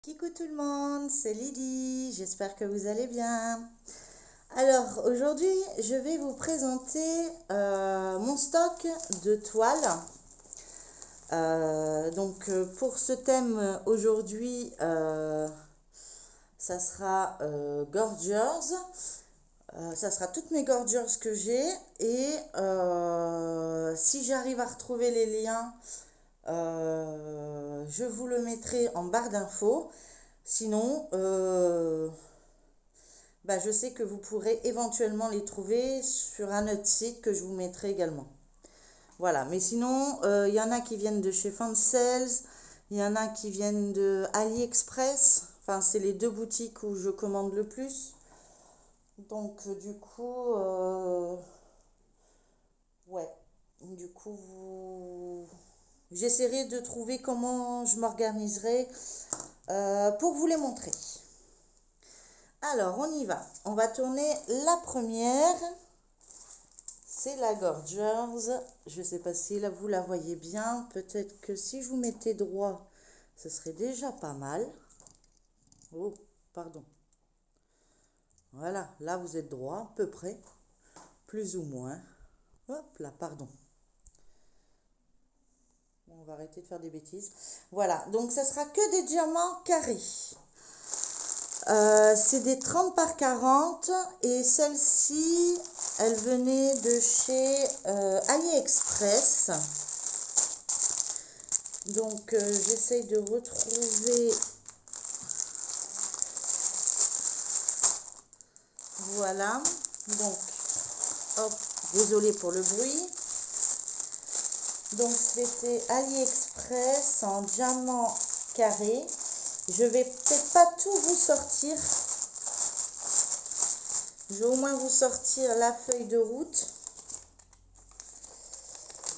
Coucou tout le monde, c'est Lydie, j'espère que vous allez bien. Alors aujourd'hui, je vais vous présenter mon stock de toiles. Pour ce thème aujourd'hui, ça sera Gorgers. Ça sera toutes mes Gorgers que j'ai et si j'arrive à retrouver les liens, je vous le mettrai en barre d'infos. Sinon, je sais que vous pourrez éventuellement les trouver sur un autre site que je vous mettrai également. Voilà, mais sinon, il y en a qui viennent de chez Fansales, il y en a qui viennent de AliExpress. Enfin, c'est les deux boutiques où je commande le plus. Donc, ouais, du coup, j'essaierai de trouver comment je m'organiserai pour vous les montrer. Alors, on y va. On va tourner la première. C'est la Gorgers. Je ne sais pas si là vous la voyez bien. Peut-être que si je vous mettais droit, ce serait déjà pas mal. Oh, pardon. Voilà, là vous êtes droit, à peu près. Plus ou moins. Hop là, pardon. On va arrêter de faire des bêtises. Voilà, donc ça sera que des diamants carrés. C'est des 30 par 40 et celle-ci, elle venait de chez AliExpress. Donc j'essaye de retrouver. Voilà. Donc, hop, désolé pour le bruit. Donc c'était AliExpress en diamant carré. Je vais peut-être pas tout vous sortir. Je vais au moins vous sortir la feuille de route.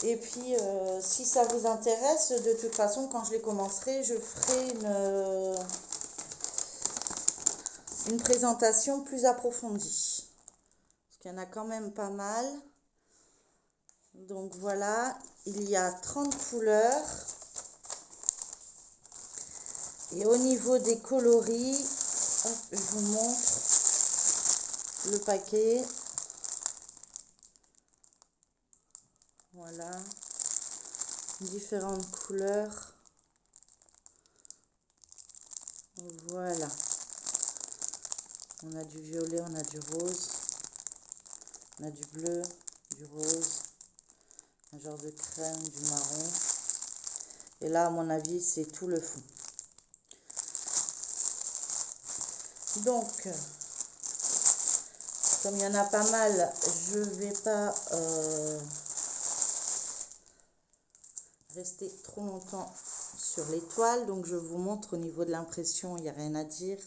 Et puis, si ça vous intéresse, de toute façon, quand je les commencerai, je ferai une présentation plus approfondie. Parce qu'il y en a quand même pas mal. Donc voilà, il y a 30 couleurs. Et au niveau des coloris, hop, je vous montre le paquet. Voilà, différentes couleurs. Voilà. On a du violet, on a du rose, on a du bleu, du rose, un genre de crème, du marron. Et là, à mon avis, c'est tout le fond. Donc, comme il y en a pas mal, je vais pas rester trop longtemps sur les toiles. Donc, je vous montre au niveau de l'impression, il n'y a rien à dire.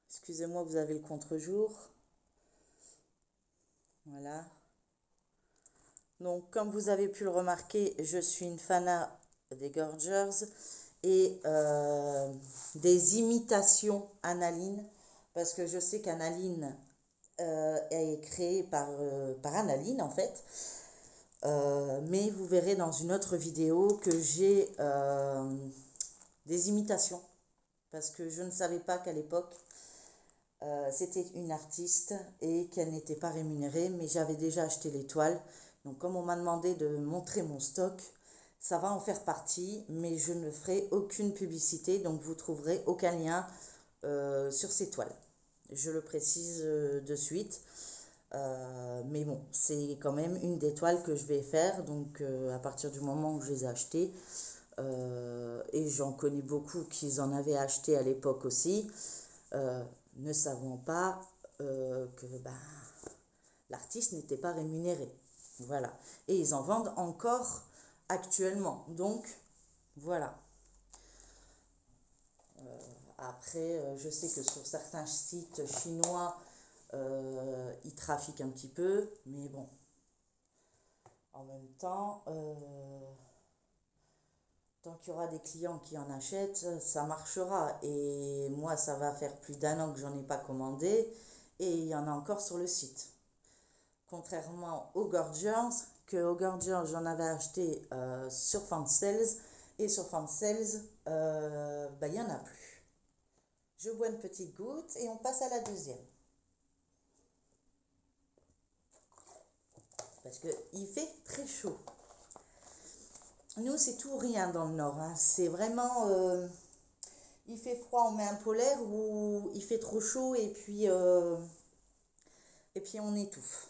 Excusez-moi, vous avez le contre-jour. Voilà. Donc, comme vous avez pu le remarquer, je suis une fanat des Gorgers et des imitations Analine, parce que je sais qu'Analine est créée par Analine en fait. Mais vous verrez dans une autre vidéo que j'ai des imitations, parce que je ne savais pas qu'à l'époque, c'était une artiste et qu'elle n'était pas rémunérée, mais j'avais déjà acheté les toiles. Donc comme on m'a demandé de montrer mon stock, ça va en faire partie, mais je ne ferai aucune publicité, donc vous trouverez aucun lien sur ces toiles. Je le précise de suite. Mais bon, c'est quand même une des toiles que je vais faire, donc à partir du moment où je les ai achetées, et j'en connais beaucoup qui en avaient acheté à l'époque aussi, ne savant pas que l'artiste n'était pas rémunéré. Voilà. Et ils en vendent encore actuellement. Donc, voilà. Après, je sais que sur certains sites chinois, ils trafiquent un petit peu. Mais bon, en même temps, tant qu'il y aura des clients qui en achètent, ça marchera. Et moi, ça va faire plus d'un an que j'en ai pas commandé. Et il y en a encore sur le site. Contrairement aux Gorgers, j'en avais acheté sur Fansales. Et sur Fansales, il n'y en a plus. Je bois une petite goutte et on passe à la deuxième. Parce qu'il fait très chaud. Nous, c'est tout ou rien dans le nord. Hein. C'est vraiment... il fait froid, on met un polaire, ou il fait trop chaud et puis on étouffe.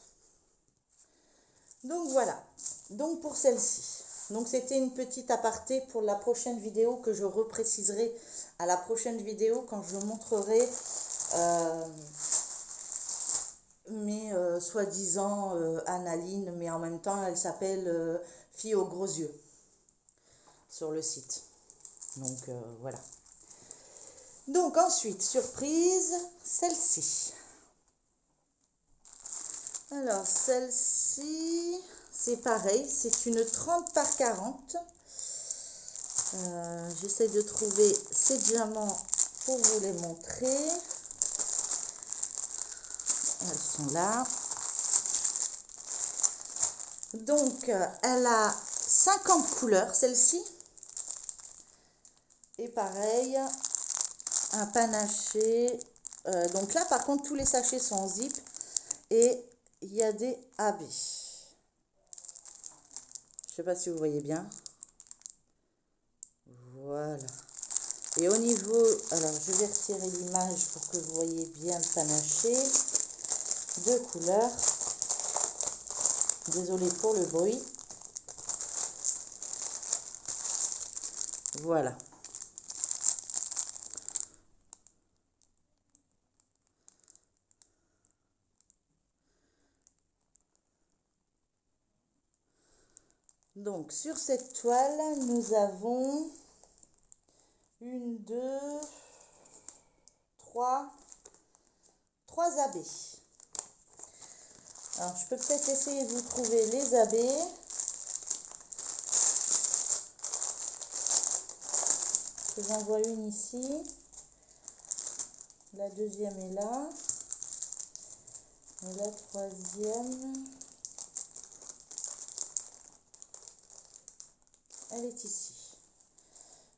Donc voilà. Donc pour celle-ci. Donc c'était une petite aparté pour la prochaine vidéo que je repréciserai à la prochaine vidéo quand je montrerai mes soi-disant analines, mais en même temps elle s'appelle Fille aux gros yeux sur le site. Donc voilà. Donc ensuite, surprise, celle-ci. Alors celle-ci, c'est pareil, c'est une 30 par 40. J'essaie de trouver ces diamants pour vous les montrer. Elles sont là. Donc elle a 50 couleurs, celle-ci. Et pareil, un panaché. Donc là, par contre, tous les sachets sont en zip. Et il y a des AB. Je ne sais pas si vous voyez bien. Voilà. Et au niveau... Alors, je vais retirer l'image pour que vous voyez bien le panaché. Deux couleurs. Désolée pour le bruit. Voilà. Donc, sur cette toile, nous avons une, deux, trois AB. Alors, je peux peut-être essayer de vous trouver les AB. J'en vois une ici. La deuxième est là. Et la troisième, elle est ici.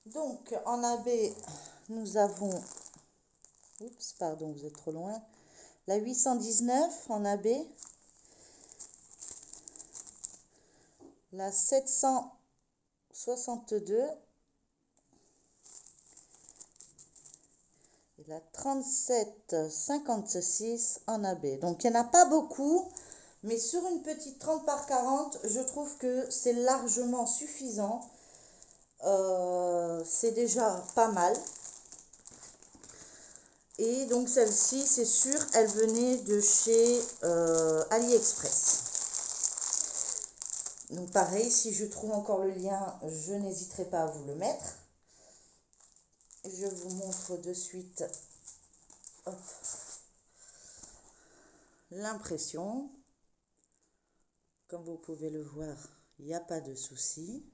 Donc, en AB, nous avons... Oups, pardon, vous êtes trop loin. La 819 en AB. La 762. Et la 3756 en AB. Donc, il n'y en a pas beaucoup. Mais sur une petite 30 par 40, je trouve que c'est largement suffisant. C'est déjà pas mal. Et donc celle-ci, c'est sûr, elle venait de chez AliExpress. Donc pareil, si je trouve encore le lien, je n'hésiterai pas à vous le mettre. Je vous montre de suite l'impression. Comme vous pouvez le voir, il n'y a pas de souci.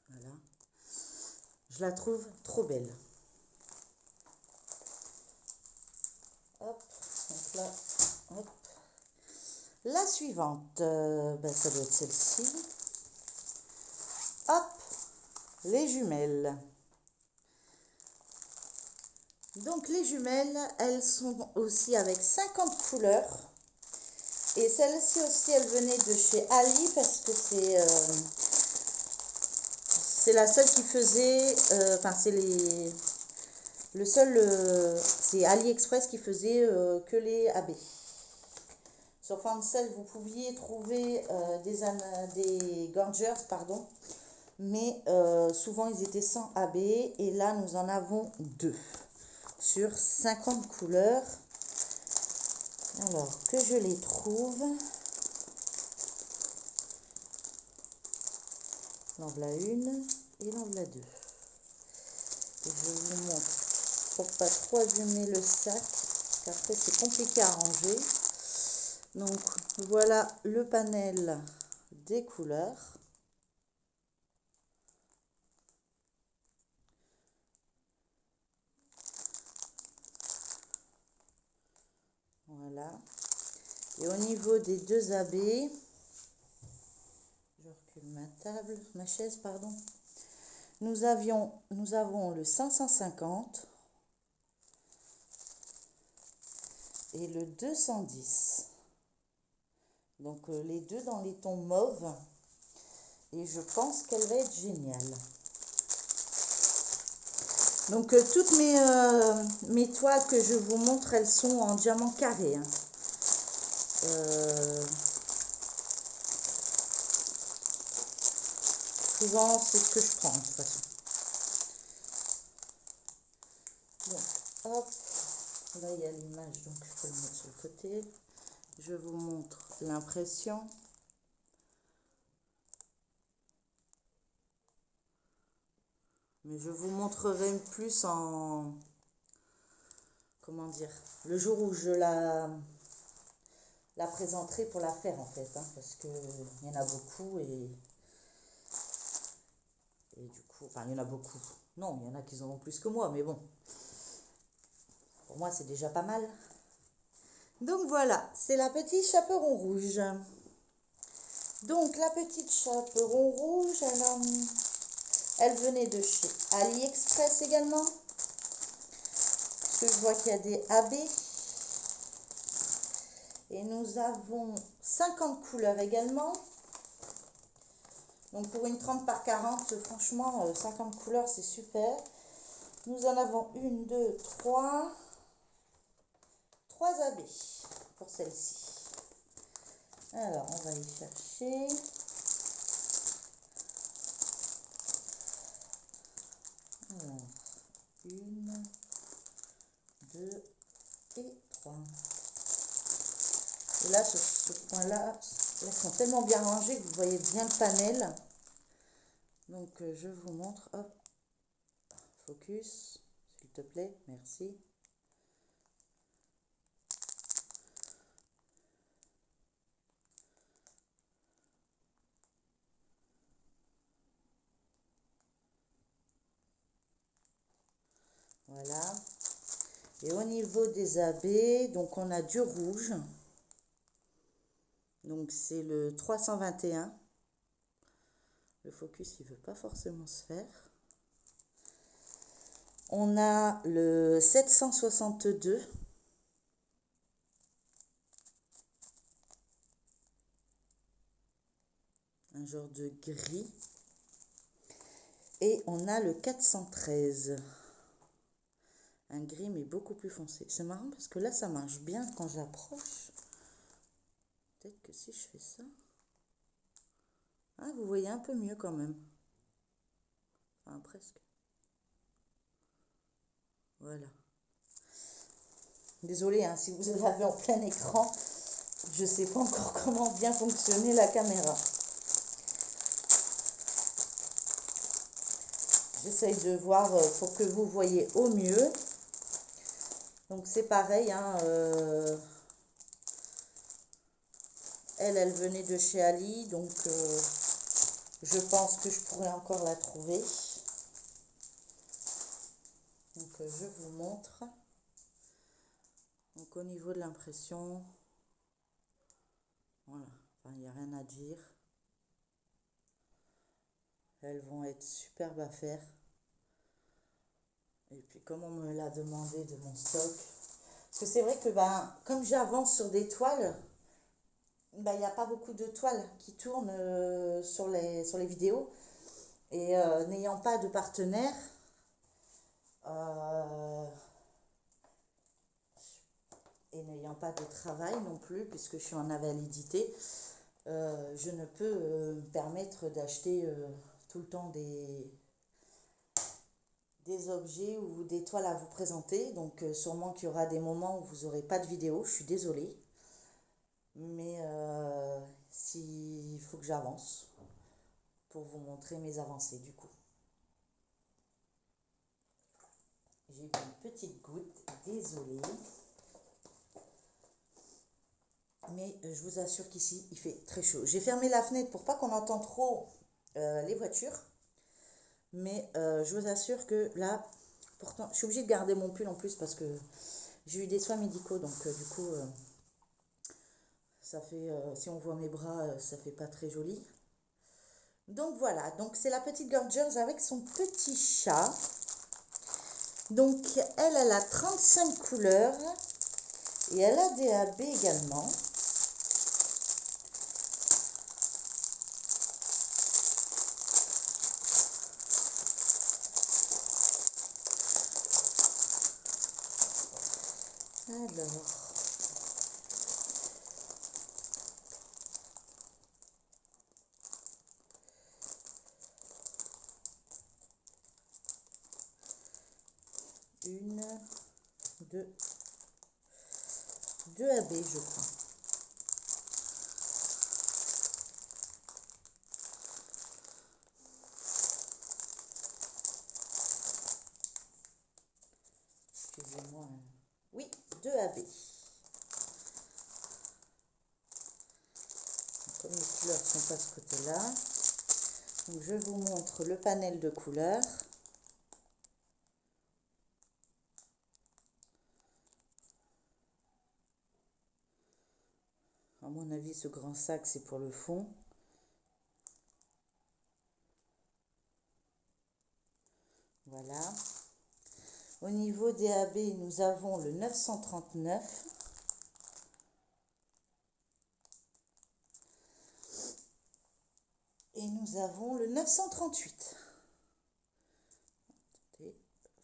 Voilà. Je la trouve trop belle. Hop, donc là, hop. La suivante, ça doit être celle-ci. Hop, les jumelles. Donc les jumelles, elles sont aussi avec 50 couleurs. Et celle-ci aussi, elle venait de chez Ali parce que c'est la seule qui faisait, c'est le seul, c'est AliExpress qui faisait que les AB. Sur Fancel, vous pouviez trouver des Gorgers, pardon, mais souvent ils étaient sans AB et là nous en avons deux sur 50 couleurs. Alors que je les trouve. L'en voilà une et l'en voilà deux. Et je vous montre pour pas trop abîmer le sac, qu'après c'est compliqué à ranger. Donc voilà le panel des couleurs. Voilà. Et au niveau des deux AB, je ma chaise, pardon. Nous avons le 550 et le 210. Donc les deux dans les tons mauves. Et je pense qu'elle va être géniale. Donc toutes mes toiles que je vous montre, elles sont en diamant carré. Hein. Souvent, c'est ce que je prends de toute façon. Donc, hop, là il y a l'image, donc je peux le mettre sur le côté. Je vous montre l'impression. Mais je vous montrerai plus en... Comment dire? Le jour où je la présenterai pour la faire en fait. Hein, parce qu'il y en a beaucoup et du coup... Enfin, il y en a beaucoup. Non, il y en a qui en ont plus que moi, mais bon. Pour moi, c'est déjà pas mal. Donc voilà, c'est la petite chaperon rouge. Donc la petite chaperon rouge, elle venait de chez AliExpress également. Parce que je vois qu'il y a des AB. Et nous avons 50 couleurs également. Donc pour une 30 par 40, franchement, 50 couleurs, c'est super. Nous en avons 1, 2, 3. 3 AB pour celle-ci. Alors, on va y chercher. Alors, 1, 2 et 3. Et là, sur ce point-là, elles sont tellement bien rangées que vous voyez bien le panel. Donc, je vous montre. Hop, focus, s'il te plaît, merci. Voilà. Et au niveau des AB, donc on a du rouge. Donc c'est le 321. Le focus, il veut pas forcément se faire. On a le 762. Un genre de gris. Et on a le 413. Un gris mais beaucoup plus foncé. C'est marrant parce que là ça marche bien quand j'approche. Peut-être que si je fais ça... Ah, vous voyez un peu mieux quand même. Enfin, presque. Voilà. Désolée, hein, si vous l'avez en plein écran, je ne sais pas encore comment bien fonctionner la caméra. J'essaye de voir pour que vous voyez au mieux. Donc c'est pareil, hein, elle venait de chez Ali, donc je pense que je pourrais encore la trouver. Donc je vous montre. Donc au niveau de l'impression, voilà, enfin, il n'y a rien à dire. Elles vont être superbes à faire. Et puis comme on me l'a demandé de mon stock, parce que c'est vrai que comme j'avance sur des toiles, il n'y a pas beaucoup de toiles qui tournent sur les vidéos. Et n'ayant pas de partenaire, et n'ayant pas de travail non plus, puisque je suis en invalidité, je ne peux me permettre d'acheter tout le temps des objets ou des toiles à vous présenter. Donc sûrement qu'il y aura des moments où vous n'aurez pas de vidéo, je suis désolée. Mais il faut que j'avance pour vous montrer mes avancées du coup. J'ai eu une petite goutte, désolée. Mais je vous assure qu'ici, il fait très chaud. J'ai fermé la fenêtre pour pas qu'on entende trop les voitures. Mais je vous assure que là, pourtant, je suis obligée de garder mon pull en plus parce que j'ai eu des soins médicaux. Donc du coup, ça fait, si on voit mes bras, ça fait pas très joli. Donc voilà, donc c'est la petite Gorgeous avec son petit chat. Donc elle a 35 couleurs et elle a des AB également. Alors, une, deux AB, je crois. Excusez-moi. Oui, deux AB. Comme les couleurs sont à ce côté-là, donc je vous montre le panel de couleurs. À mon avis, ce grand sac, c'est pour le fond. Voilà. Au niveau des AB, nous avons le 939. Et nous avons le 938.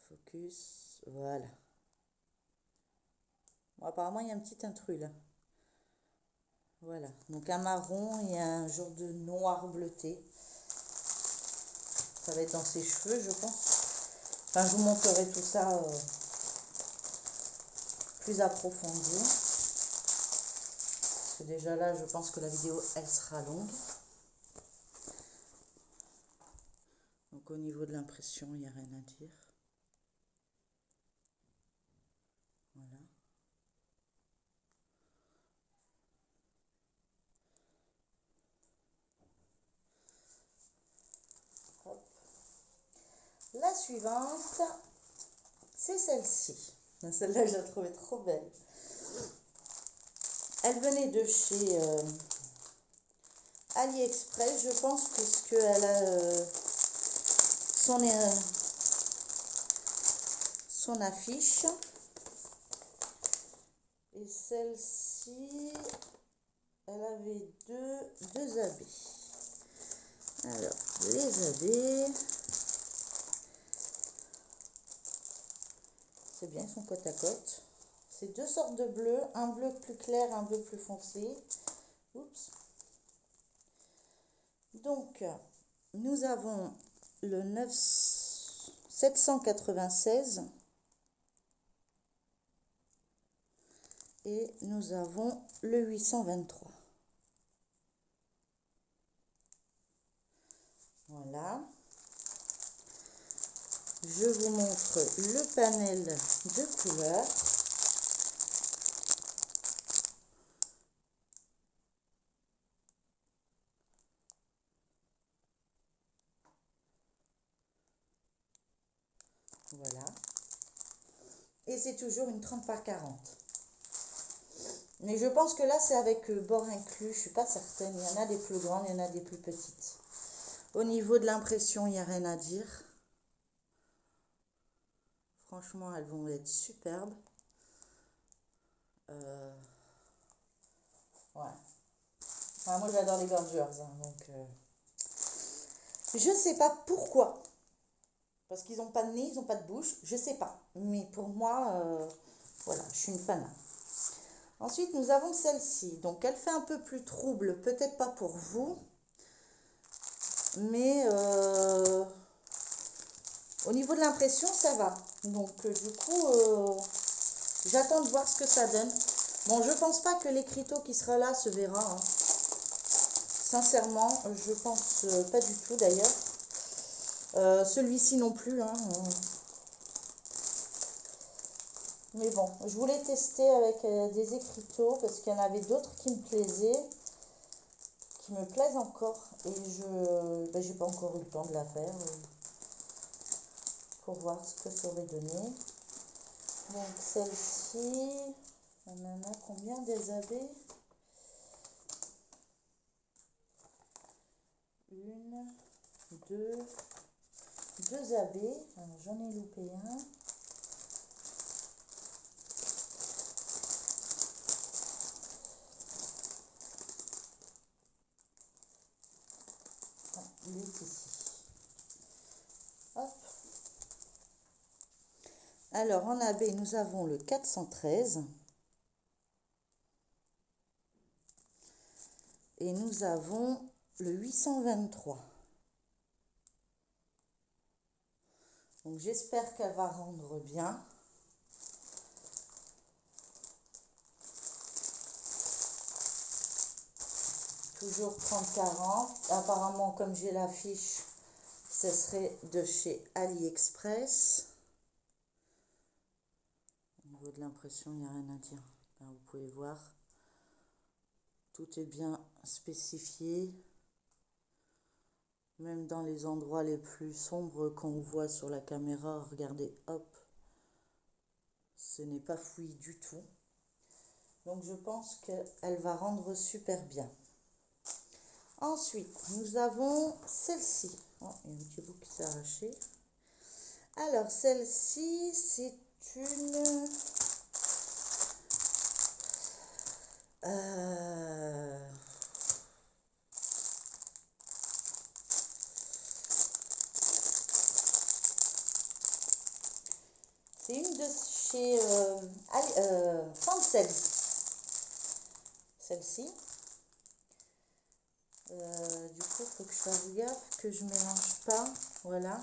Focus. Voilà. Bon, apparemment, il y a un petit intrus là. Voilà. Donc un marron et un genre de noir bleuté. Ça va être dans ses cheveux, je pense. Enfin, je vous montrerai tout ça plus approfondi. Parce que déjà là, je pense que la vidéo, elle sera longue. Donc au niveau de l'impression, il n'y a rien à dire. Voilà. Hop. La suivante, c'est celle-ci. Celle-là, je la trouvais trop belle. Elle venait de chez AliExpress, je pense, puisqu'elle a son affiche. Et celle-ci, elle avait deux habits. Alors, les habits. C'est bien, ils sont côte à côte. C'est deux sortes de bleus, un bleu plus clair, un bleu plus foncé. Oups. Donc, nous avons le 796 et nous avons le 823. Voilà. Je vous montre le panel de couleurs. Voilà. Et c'est toujours une 30 par 40. Mais je pense que là, c'est avec bord inclus. Je ne suis pas certaine. Il y en a des plus grandes, il y en a des plus petites. Au niveau de l'impression, il n'y a rien à dire. Franchement, elles vont être superbes. Ouais. Enfin, moi, j'adore les Gorgeous. Hein, donc, je sais pas pourquoi. Parce qu'ils n'ont pas de nez, ils n'ont pas de bouche. Je sais pas. Mais pour moi, voilà, je suis une fan. Ensuite, nous avons celle-ci. Donc, elle fait un peu plus trouble. Peut-être pas pour vous. Mais au niveau de l'impression, ça va. Donc, du coup, j'attends de voir ce que ça donne. Bon, je pense pas que l'écriteau qui sera là se verra. Hein. Sincèrement, je pense pas du tout d'ailleurs. Celui-ci non plus. Hein. Mais bon, je voulais tester avec des écriteaux parce qu'il y en avait d'autres qui me plaisaient, qui me plaisent encore. Et j'ai pas encore eu le temps de la faire pour voir ce que ça aurait donné. Donc celle-ci, on en a combien des AB? une, deux AB. Alors j'en ai loupé un. Ah, il est ici. Hop. Alors en AB, nous avons le 413. Et nous avons le 823. Donc j'espère qu'elle va rendre bien. Toujours 30-40. Apparemment, comme j'ai la fiche, ce serait de chez AliExpress. Au niveau de l'impression, il n'y a rien à dire. Là, vous pouvez voir. Tout est bien spécifié. Même dans les endroits les plus sombres qu'on voit sur la caméra, regardez, hop, ce n'est pas fouillis du tout. Donc je pense qu'elle va rendre super bien. Ensuite, nous avons celle-ci. Oh, il y a un petit bout qui s'est arraché. Alors, celle-ci, c'est une... c'est une de chez Fancel. Celle-ci. Du coup, il faut que je fasse gaffe que je ne mélange pas. Voilà.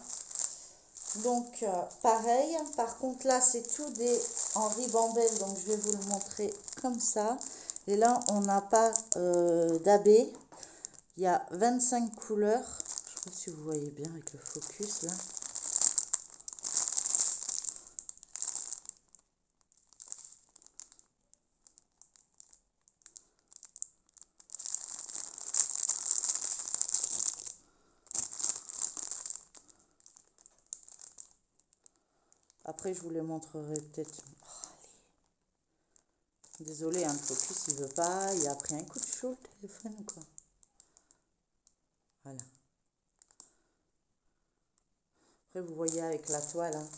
Donc, pareil. Par contre, là, c'est tout en ribambelle. Donc, je vais vous le montrer comme ça. Et là, on n'a pas d'AB. Il y a 25 couleurs. Je ne sais pas si vous voyez bien avec le focus, là. Après, je vous les montrerai peut-être. Oh, désolée, hein, le focus, il veut pas. Il a pris un coup de chaud, le téléphone, ou quoi. Voilà. Après, vous voyez avec la toile. Hein.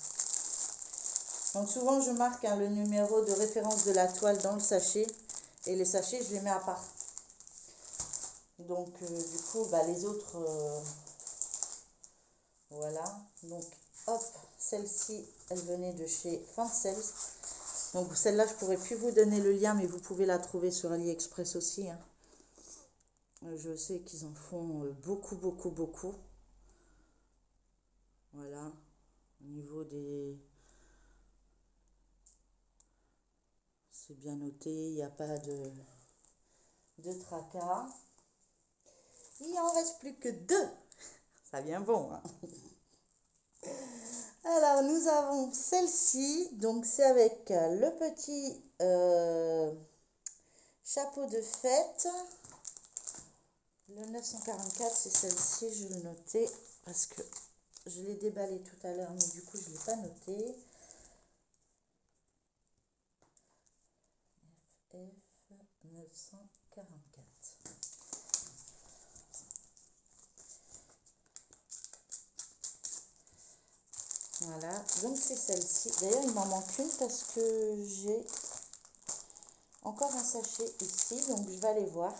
Donc, souvent, je marque le numéro de référence de la toile dans le sachet. Et les sachets, je les mets à part. Donc, du coup, les autres... voilà. Donc, hop, celle-ci, elle venait de chez Fancel. Donc, celle-là, je pourrais plus vous donner le lien, mais vous pouvez la trouver sur AliExpress aussi. Hein. Je sais qu'ils en font beaucoup, beaucoup, beaucoup. Voilà. Au niveau des... C'est bien noté, il n'y a pas de tracas. Il en reste plus que 2. Ça vient bon. Hein. Alors, nous avons celle-ci. Donc, c'est avec le petit chapeau de fête. Le 944, c'est celle-ci. Je l'ai noté parce que je l'ai déballé tout à l'heure, mais du coup, je ne l'ai pas noté. F944. Voilà, donc c'est celle-ci. D'ailleurs, il m'en manque une parce que j'ai encore un sachet ici, donc je vais aller voir.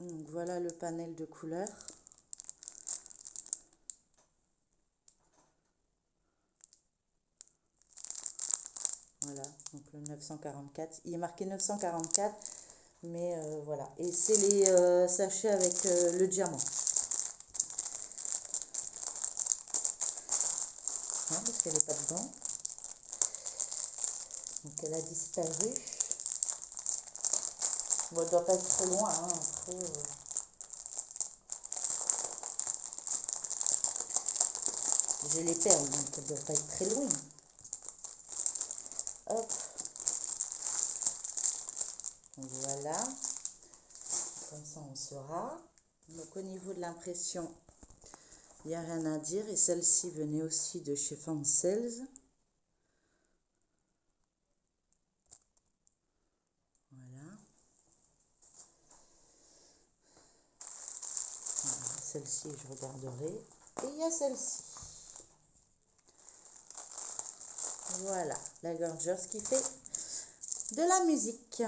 Donc voilà le panel de couleurs. Voilà, donc le 944. Il est marqué 944, mais voilà. Et c'est les sachets avec le diamant. Non, parce qu'elle n'est pas dedans. Donc elle a disparu. Bon, elle ne doit pas être trop loin. Hein, après, j'ai les perles, donc elle ne doit pas être très loin. Hop. Voilà. Comme ça, on saura. Donc au niveau de l'impression, il n'y a rien à dire. Et celle-ci venait aussi de chez Fancel. Voilà. celle-ci, je regarderai. Et il y a celle-ci. Voilà, la Gorgeous qui fait de la musique.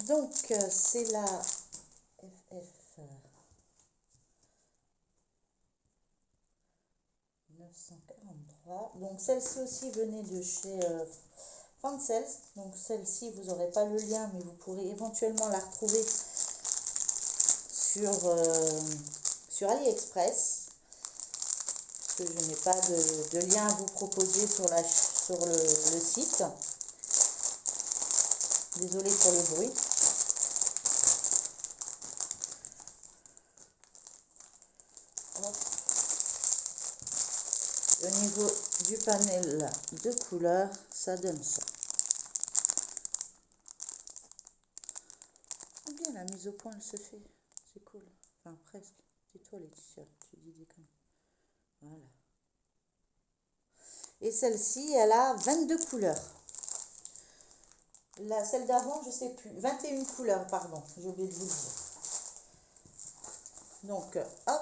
Donc, c'est la FF 943. Donc, celle-ci aussi venait de chez Fancels. Donc, celle-ci, vous n'aurez pas le lien, mais vous pourrez éventuellement la retrouver sur AliExpress. Que je n'ai pas de lien à vous proposer sur le site. Désolée pour le bruit. Hop. Au niveau du panel de couleurs, ça donne ça. Bien, la mise au point, elle se fait. C'est cool. Enfin, presque. Dis-toi les t-shirts, tu dis des connes. Voilà. Et celle-ci, elle a 22 couleurs. Celle d'avant, je ne sais plus. 21 couleurs, pardon. J'ai oublié de vous le dire. Donc, hop.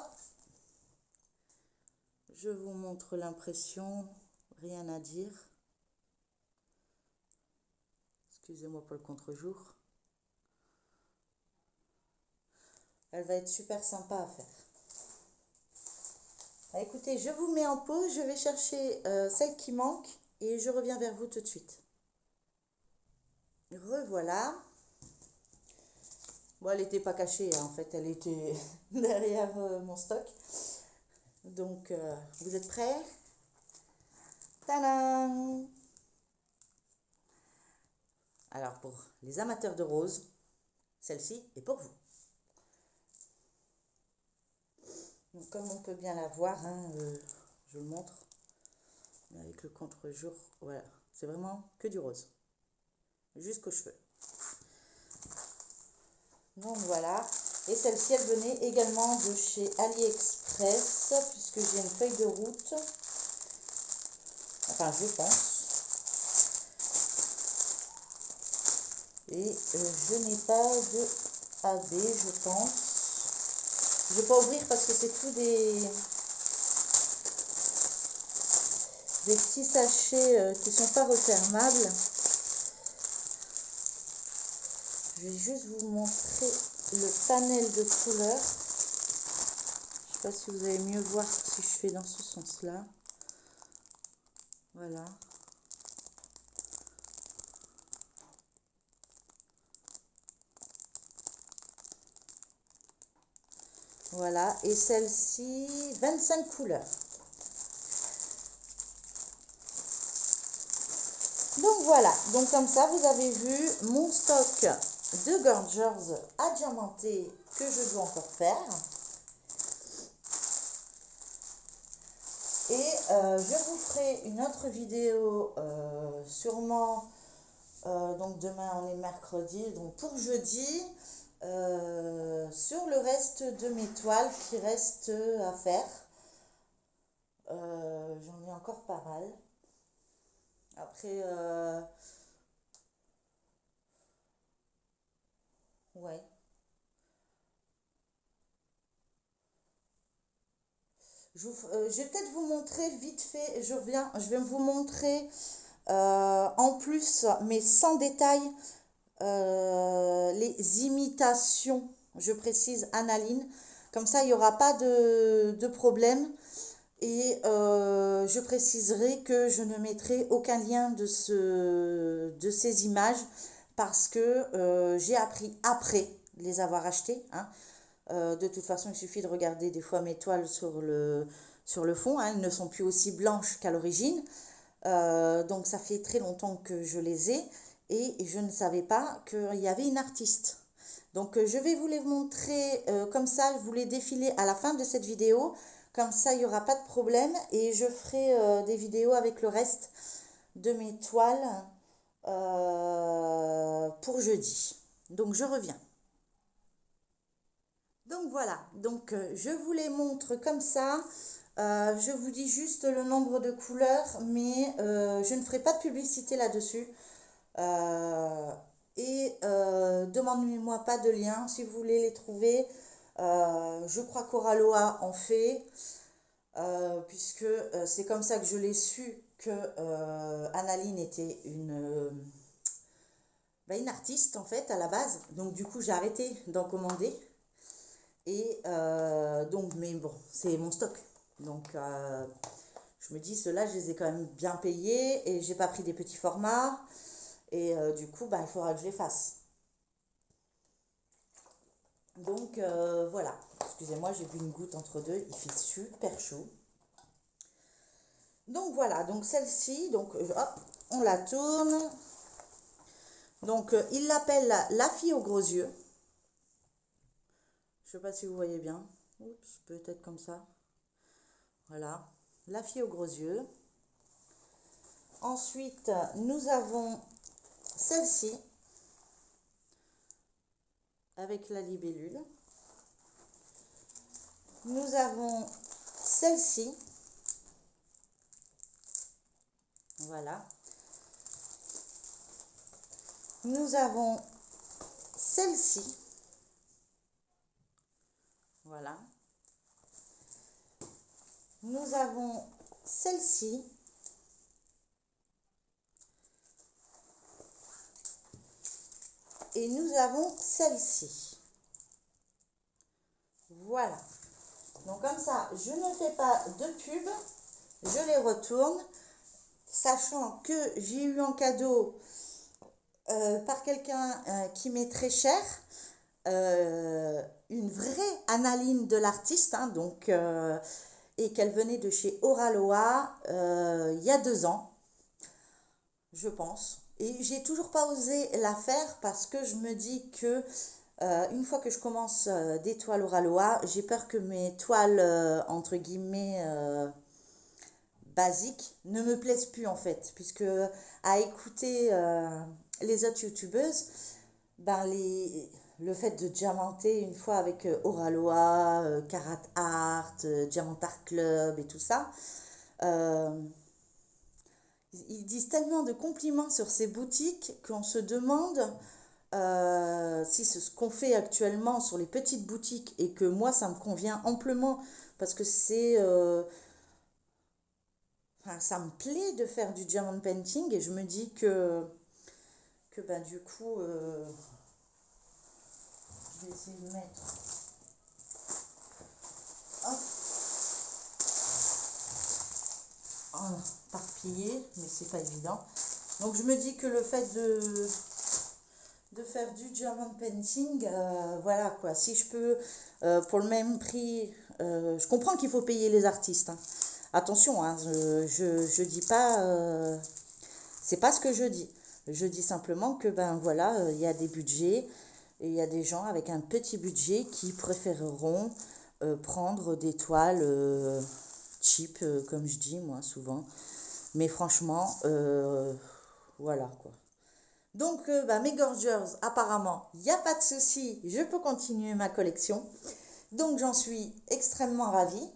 Je vous montre l'impression. Rien à dire. Excusez-moi pour le contre-jour. Elle va être super sympa à faire. Ah, écoutez, je vous mets en pause. Je vais chercher celle qui manque. Et je reviens vers vous tout de suite. Revoilà. Bon, elle n'était pas cachée, hein, en fait, elle était derrière mon stock. Donc, vous êtes prêts? Tadam! Alors, pour les amateurs de rose, celle-ci est pour vous. Donc, comme on peut bien la voir, hein, je vous le montre, avec le contre-jour, voilà, c'est vraiment que du rose, jusqu'aux cheveux. Donc voilà, et celle-ci elle venait également de chez AliExpress, puisque j'ai une feuille de route, enfin je pense, et je n'ai pas de AB je pense. Je ne vais pas ouvrir parce que c'est tout des petits sachets qui ne sont pas refermables. Je vais juste vous montrer le panel de couleurs. Je ne sais pas si vous allez mieux voir si je fais dans ce sens-là. Voilà. Voilà. Et celle-ci, 25 couleurs. Donc voilà. Donc comme ça, vous avez vu mon stock de Gorgeous à diamanter que je dois encore faire. Et je vous ferai une autre vidéo sûrement, donc demain on est mercredi, donc pour jeudi, sur le reste de mes toiles qui restent à faire. J'en ai encore pas mal. Après, ouais. Je vais peut-être vous montrer vite fait, je vais vous montrer en plus, mais sans détail, les imitations, je précise analine, comme ça il n'y aura pas de problème. Et je préciserai que je ne mettrai aucun lien de ces images parce que j'ai appris après les avoir achetées, hein. De toute façon, il suffit de regarder des fois mes toiles sur le fond, hein. Elles ne sont plus aussi blanches qu'à l'origine. Donc ça fait très longtemps que je les ai et je ne savais pas qu'il y avait une artiste. Donc je vais vous les montrer comme ça, je vous les défiler à la fin de cette vidéo. Comme ça, il n'y aura pas de problème et je ferai des vidéos avec le reste de mes toiles pour jeudi. Donc je reviens. Donc voilà, donc je vous les montre comme ça. Je vous dis juste le nombre de couleurs, mais je ne ferai pas de publicité là-dessus. Et demandez-moi pas de lien si vous voulez les trouver. Je crois qu'Oraloa en fait, puisque c'est comme ça que je l'ai su que Annaline était une artiste en fait à la base. Donc du coup j'ai arrêté d'en commander. Et donc, mais bon, c'est mon stock. Donc je me dis, ceux-là, je les ai quand même bien payés et j'ai pas pris des petits formats. Et du coup, bah, il faudra que je les fasse. Donc voilà. Excusez-moi, j'ai bu une goutte entre deux. Il fait super chaud. Donc voilà. Donc celle-ci, donc hop, on la tourne. Donc il l'appelle la fille aux gros yeux. Je sais pas si vous voyez bien. Oups, peut-être comme ça. Voilà. La fille aux gros yeux. Ensuite, nous avons celle-ci avec la libellule. Nous avons celle-ci. Voilà. Nous avons celle-ci. Voilà. Nous avons celle-ci. Et nous avons celle-ci. Voilà. Donc comme ça, je ne fais pas de pub. Je les retourne. Sachant que j'ai eu en cadeau par quelqu'un qui m'est très cher. Une vraie Annaline de l'artiste. Hein, donc, et qu'elle venait de chez Oraloa il y a 2 ans. Je pense. Et j'ai toujours pas osé la faire parce que je me dis que une fois que je commence des toiles Oraloa, j'ai peur que mes toiles entre guillemets basiques ne me plaisent plus en fait, puisque à écouter les autres youtubeuses, ben le fait de diamanter une fois avec Oraloa, Karat Art, Diamant Art Club et tout ça, euh, ils disent tellement de compliments sur ces boutiques qu'on se demande si ce qu'on fait actuellement sur les petites boutiques et que moi ça me convient amplement parce que enfin, ça me plaît de faire du diamond painting et je me dis que ben, du coup je vais essayer de mettre hop, parpillé mais c'est pas évident. Donc je me dis que le fait de faire du diamond painting, voilà quoi, si je peux pour le même prix, je comprends qu'il faut payer les artistes, hein. Attention, hein, je dis pas, c'est pas ce que je dis. Je dis simplement que ben voilà, il y a des budgets et il y a des gens avec un petit budget qui préféreront prendre des toiles cheap, comme je dis moi souvent. Mais franchement, voilà quoi. Donc, bah, mes Gorgers, apparemment, il n'y a pas de souci, je peux continuer ma collection. Donc, j'en suis extrêmement ravie.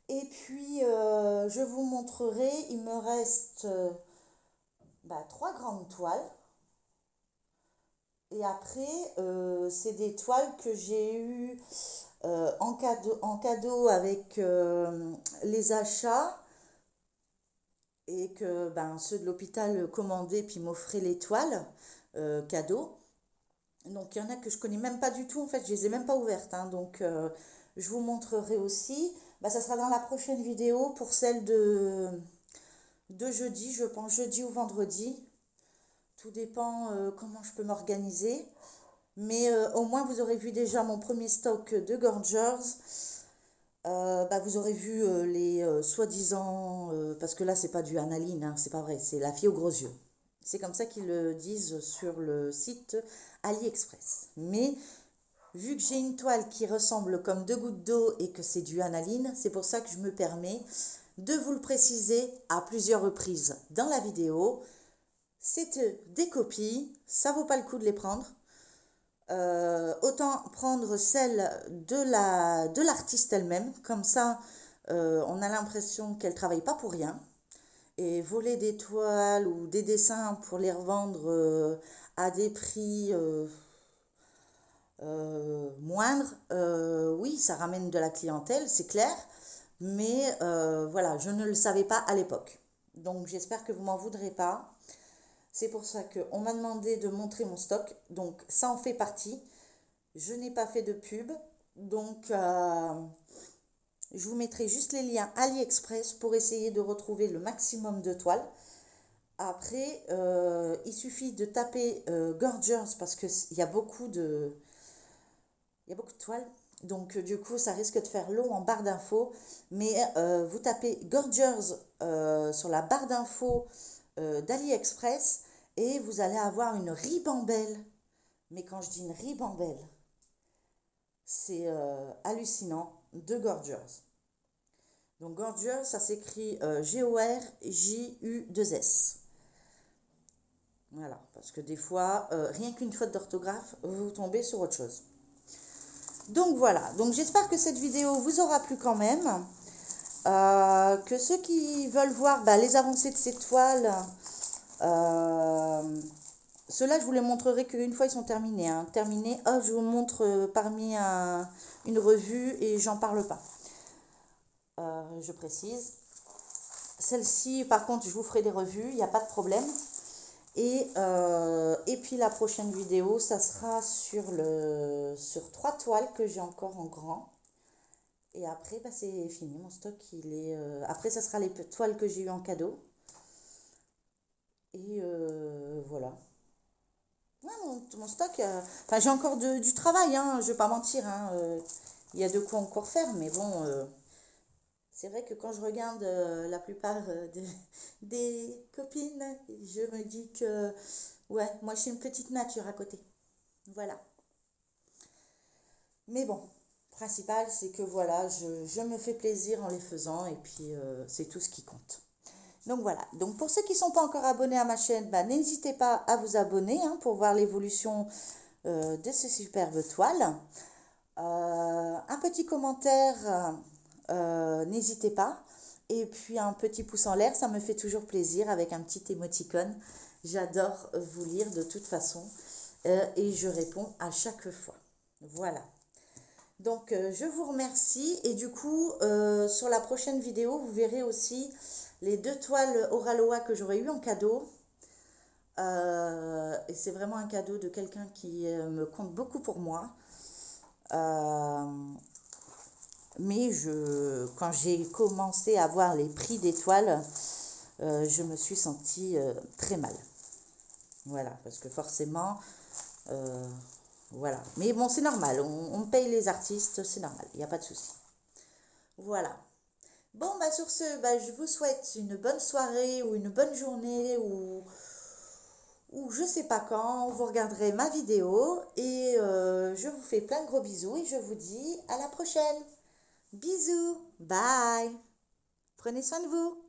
Et puis, je vous montrerai, il me reste bah, 3 grandes toiles. Et après, c'est des toiles que j'ai eues en cadeau avec les achats. Et que ben, ceux de l'hôpital commandaient puis m'offraient les toiles cadeaux. Donc il y en a que je connais même pas du tout, en fait, je les ai même pas ouvertes, hein. Donc je vous montrerai aussi. Bah, ça sera dans la prochaine vidéo pour celle de jeudi, je pense, jeudi ou vendredi. Tout dépend comment je peux m'organiser. Mais au moins vous aurez vu déjà mon premier stock de Gorgers. Bah, vous aurez vu les soi-disant, parce que là c'est pas du Annaline, hein, c'est pas vrai, c'est la fille aux gros yeux. C'est comme ça qu'ils le disent sur le site AliExpress. Mais vu que j'ai une toile qui ressemble comme 2 gouttes d'eau et que c'est du Annaline, c'est pour ça que je me permets de vous le préciser à plusieurs reprises dans la vidéo. C'est des copies, ça vaut pas le coup de les prendre. Autant prendre celle de l'artiste elle-même, comme ça on a l'impression qu'elle travaille pas pour rien. Et voler des toiles ou des dessins pour les revendre à des prix moindre, oui, ça ramène de la clientèle, c'est clair, mais voilà, je ne le savais pas à l'époque. Donc j'espère que vous m'en voudrez pas. C'est pour ça qu'on m'a demandé de montrer mon stock, donc ça en fait partie. Je n'ai pas fait de pub, donc je vous mettrai juste les liens AliExpress pour essayer de retrouver le maximum de toiles. Après, il suffit de taper Gorgeous parce qu'il y a il y a beaucoup de toiles. Donc, du coup, ça risque de faire long en barre d'infos. Mais vous tapez Gorgeous sur la barre d'infos d'AliExpress et vous allez avoir une ribambelle. Mais quand je dis une ribambelle, c'est hallucinant de Gorgeous. Donc, Gorgeous, ça s'écrit Gorjus. Voilà, parce que des fois, rien qu'une faute d'orthographe, vous tombez sur autre chose. Donc voilà, donc j'espère que cette vidéo vous aura plu quand même. Que ceux qui veulent voir les avancées de ces toiles, ceux-là je vous les montrerai qu'une fois ils sont terminés. Terminés, hop, je vous montre parmi une revue et j'en parle pas. Je précise. Celle-ci, par contre, je vous ferai des revues, il n'y a pas de problème. Et puis la prochaine vidéo, ça sera sur 3 toiles que j'ai encore en grand. Et après, c'est fini. Mon stock, il est... Après, ça sera les toiles que j'ai eu en cadeau. Et voilà. Ouais, mon stock... Enfin, j'ai encore du travail, hein, je vais pas mentir. Hein, il y a de quoi encore faire, mais bon... c'est vrai que quand je regarde la plupart des copines, je me dis que... Ouais, moi, je suis une petite nature à côté. Voilà. Mais bon, principal, c'est que voilà, je me fais plaisir en les faisant et puis c'est tout ce qui compte. Donc voilà, donc pour ceux qui ne sont pas encore abonnés à ma chaîne, n'hésitez pas à vous abonner pour voir l'évolution de ces superbes toiles. Un petit commentaire, n'hésitez pas. Et puis un petit pouce en l'air, ça me fait toujours plaisir avec un petit émoticône. J'adore vous lire de toute façon et je réponds à chaque fois. Voilà. Donc, je vous remercie et du coup, sur la prochaine vidéo, vous verrez aussi les 2 toiles Oraloa que j'aurais eu en cadeau. Et c'est vraiment un cadeau de quelqu'un qui me compte beaucoup pour moi. Mais quand j'ai commencé à voir les prix des toiles, je me suis sentie très mal. Voilà, parce que forcément... voilà. Mais bon, c'est normal. On paye les artistes, c'est normal. Il n'y a pas de souci. Voilà. Bon, sur ce, je vous souhaite une bonne soirée ou une bonne journée ou je sais pas quand. Vous regarderez ma vidéo et je vous fais plein de gros bisous et je vous dis à la prochaine. Bisous. Bye. Prenez soin de vous.